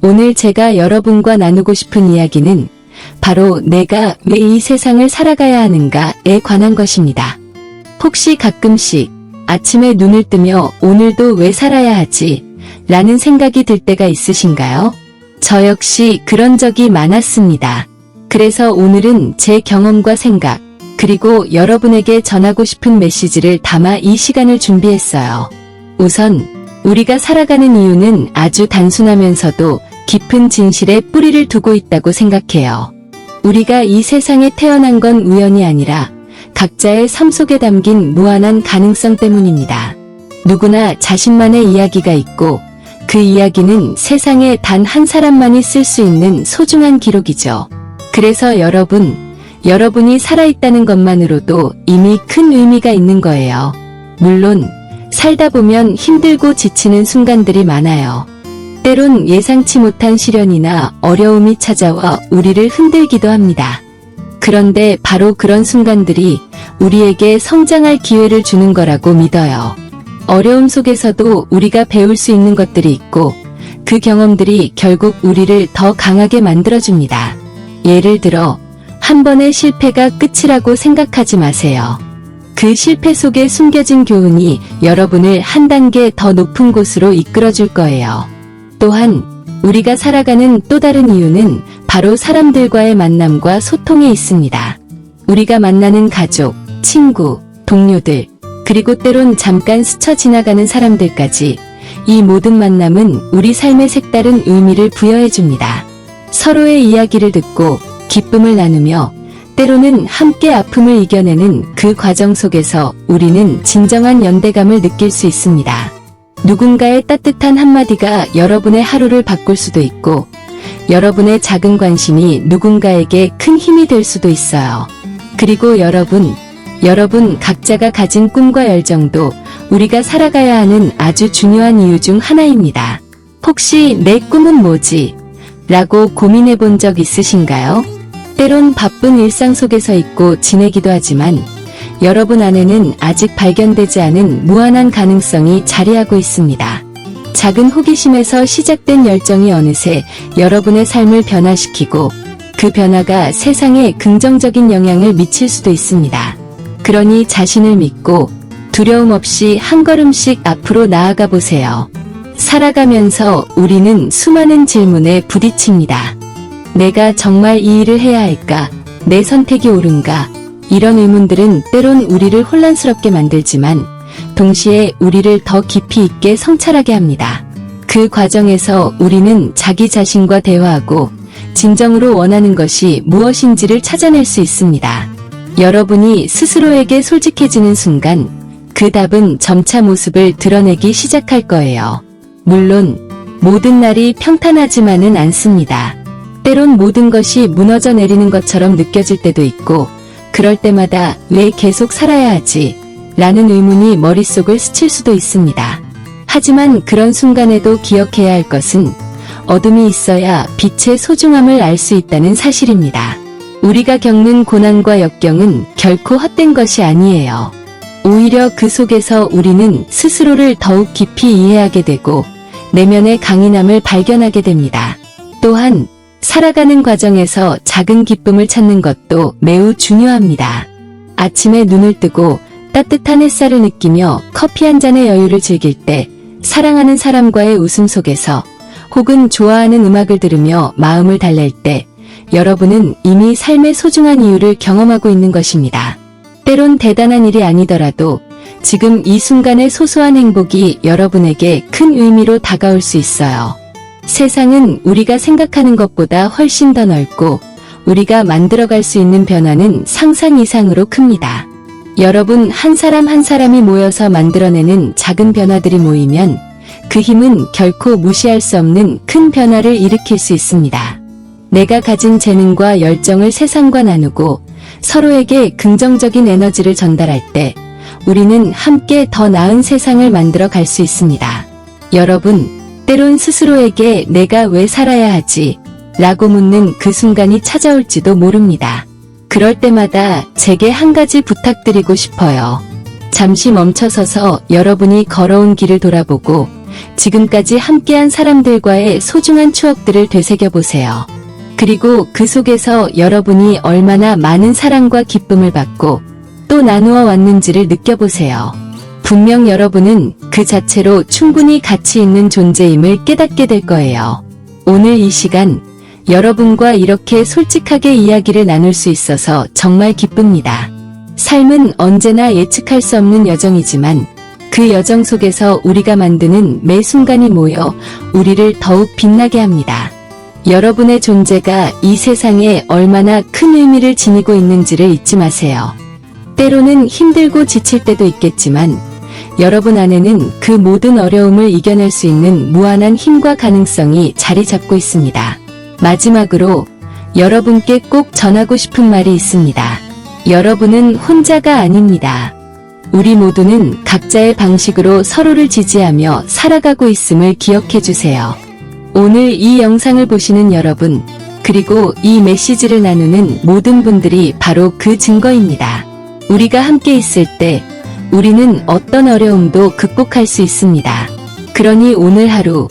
오늘 제가 여러분과 나누고 싶은 이야기는 바로 내가 왜 이 세상을 살아가야 하는가에 관한 것입니다. 혹시 가끔씩 아침에 눈을 뜨며 오늘도 왜 살아야 하지? 라는 생각이 들 때가 있으신가요? 저 역시 그런 적이 많았습니다. 그래서 오늘은 제 경험과 생각, 그리고 여러분에게 전하고 싶은 메시지를 담아 이 시간을 준비했어요. 우선 우리가 살아가는 이유는 아주 단순하면서도 깊은 진실에 뿌리를 두고 있다고 생각해요. 우리가 이 세상에 태어난 건 우연이 아니라 각자의 삶 속에 담긴 무한한 가능성 때문입니다. 누구나 자신만의 이야기가 있고 그 이야기는 세상에 단 한 사람만이 쓸 수 있는 소중한 기록이죠. 그래서 여러분이 살아있다는 것만으로도 이미 큰 의미가 있는 거예요. 물론 살다 보면 힘들고 지치는 순간들이 많아요. 때론 예상치 못한 시련이나 어려움이 찾아와 우리를 흔들기도 합니다. 그런데 바로 그런 순간들이 우리에게 성장할 기회를 주는 거라고 믿어요. 어려움 속에서도 우리가 배울 수 있는 것들이 있고 그 경험들이 결국 우리를 더 강하게 만들어줍니다. 예를 들어 한 번의 실패가 끝이라고 생각하지 마세요. 그 실패 속에 숨겨진 교훈이 여러분을 한 단계 더 높은 곳으로 이끌어줄 거예요. 또한 우리가 살아가는 또 다른 이유는 바로 사람들과의 만남과 소통에 있습니다. 우리가 만나는 가족, 친구, 동료들, 그리고 때론 잠깐 스쳐 지나가는 사람들까지 이 모든 만남은 우리 삶에 색다른 의미를 부여해줍니다. 서로의 이야기를 듣고 기쁨을 나누며 때로는 함께 아픔을 이겨내는 그 과정 속에서 우리는 진정한 연대감을 느낄 수 있습니다. 누군가의 따뜻한 한마디가 여러분의 하루를 바꿀 수도 있고 여러분의 작은 관심이 누군가에게 큰 힘이 될 수도 있어요. 그리고 여러분 각자가 가진 꿈과 열정도 우리가 살아가야 하는 아주 중요한 이유 중 하나입니다. 혹시 내 꿈은 뭐지? 라고 고민해 본 적 있으신가요? 때론 바쁜 일상 속에서 잊고 지내기도 하지만 여러분 안에는 아직 발견되지 않은 무한한 가능성이 자리하고 있습니다. 작은 호기심에서 시작된 열정이 어느새 여러분의 삶을 변화시키고 그 변화가 세상에 긍정적인 영향을 미칠 수도 있습니다. 그러니 자신을 믿고 두려움 없이 한 걸음씩 앞으로 나아가 보세요. 살아가면서 우리는 수많은 질문에 부딪힙니다. 내가 정말 이 일을 해야 할까? 내 선택이 옳은가? 이런 의문들은 때론 우리를 혼란스럽게 만들지만 동시에 우리를 더 깊이 있게 성찰하게 합니다. 그 과정에서 우리는 자기 자신과 대화하고 진정으로 원하는 것이 무엇인지를 찾아낼 수 있습니다. 여러분이 스스로에게 솔직해지는 순간 그 답은 점차 모습을 드러내기 시작할 거예요. 물론 모든 날이 평탄하지만은 않습니다. 때론 모든 것이 무너져 내리는 것처럼 느껴질 때도 있고 그럴 때마다 왜 계속 살아야 하지? 라는 의문이 머릿속을 스칠 수도 있습니다. 하지만 그런 순간에도 기억해야 할 것은 어둠이 있어야 빛의 소중함을 알 수 있다는 사실입니다. 우리가 겪는 고난과 역경은 결코 헛된 것이 아니에요. 오히려 그 속에서 우리는 스스로를 더욱 깊이 이해하게 되고 내면의 강인함을 발견하게 됩니다. 또한 살아가는 과정에서 작은 기쁨을 찾는 것도 매우 중요합니다. 아침에 눈을 뜨고 따뜻한 햇살을 느끼며 커피 한 잔의 여유를 즐길 때, 사랑하는 사람과의 웃음 속에서 혹은 좋아하는 음악을 들으며 마음을 달랠 때 여러분은 이미 삶의 소중한 이유를 경험하고 있는 것입니다. 때론 대단한 일이 아니더라도 지금 이 순간의 소소한 행복이 여러분에게 큰 의미로 다가올 수 있어요. 세상은 우리가 생각하는 것보다 훨씬 더 넓고 우리가 만들어갈 수 있는 변화는 상상 이상으로 큽니다. 여러분 한 사람 한 사람이 모여서 만들어내는 작은 변화들이 모이면 그 힘은 결코 무시할 수 없는 큰 변화를 일으킬 수 있습니다. 내가 가진 재능과 열정을 세상과 나누고 서로에게 긍정적인 에너지를 전달할 때 우리는 함께 더 나은 세상을 만들어 갈 수 있습니다. 여러분, 때론 스스로에게 내가 왜 살아야 하지? 라고 묻는 그 순간이 찾아올지도 모릅니다. 그럴 때마다 제게 한 가지 부탁드리고 싶어요. 잠시 멈춰서서 여러분이 걸어온 길을 돌아보고 지금까지 함께한 사람들과의 소중한 추억들을 되새겨보세요. 그리고 그 속에서 여러분이 얼마나 많은 사랑과 기쁨을 받고 또 나누어 왔는지를 느껴보세요. 분명 여러분은 그 자체로 충분히 가치 있는 존재임을 깨닫게 될 거예요. 오늘 이 시간, 여러분과 이렇게 솔직하게 이야기를 나눌 수 있어서 정말 기쁩니다. 삶은 언제나 예측할 수 없는 여정이지만 그 여정 속에서 우리가 만드는 매 순간이 모여 우리를 더욱 빛나게 합니다. 여러분의 존재가 이 세상에 얼마나 큰 의미를 지니고 있는지를 잊지 마세요. 때로는 힘들고 지칠 때도 있겠지만 여러분 안에는 그 모든 어려움을 이겨낼 수 있는 무한한 힘과 가능성이 자리 잡고 있습니다. 마지막으로 여러분께 꼭 전하고 싶은 말이 있습니다. 여러분은 혼자가 아닙니다. 우리 모두는 각자의 방식으로 서로를 지지하며 살아가고 있음을 기억해 주세요. 오늘 이 영상을 보시는 여러분, 그리고 이 메시지를 나누는 모든 분들이 바로 그 증거입니다. 우리가 함께 있을 때 우리는 어떤 어려움도 극복할 수 있습니다. 그러니 오늘 하루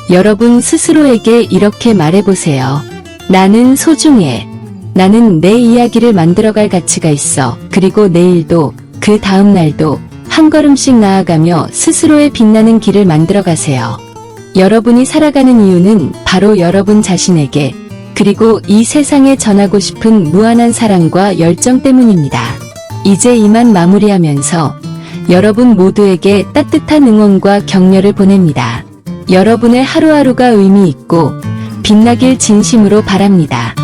여러분 스스로에게 이렇게 말해보세요. 나는 소중해. 나는 내 이야기를 만들어갈 가치가 있어. 그리고 내일도 그 다음 날도 한 걸음씩 나아가며 스스로의 빛나는 길을 만들어가세요. 여러분이 살아가는 이유는 바로 여러분 자신에게 그리고 이 세상에 전하고 싶은 무한한 사랑과 열정 때문입니다. 이제 이만 마무리하면서 여러분 모두에게 따뜻한 응원과 격려를 보냅니다. 여러분의 하루하루가 의미 있고 빛나길 진심으로 바랍니다.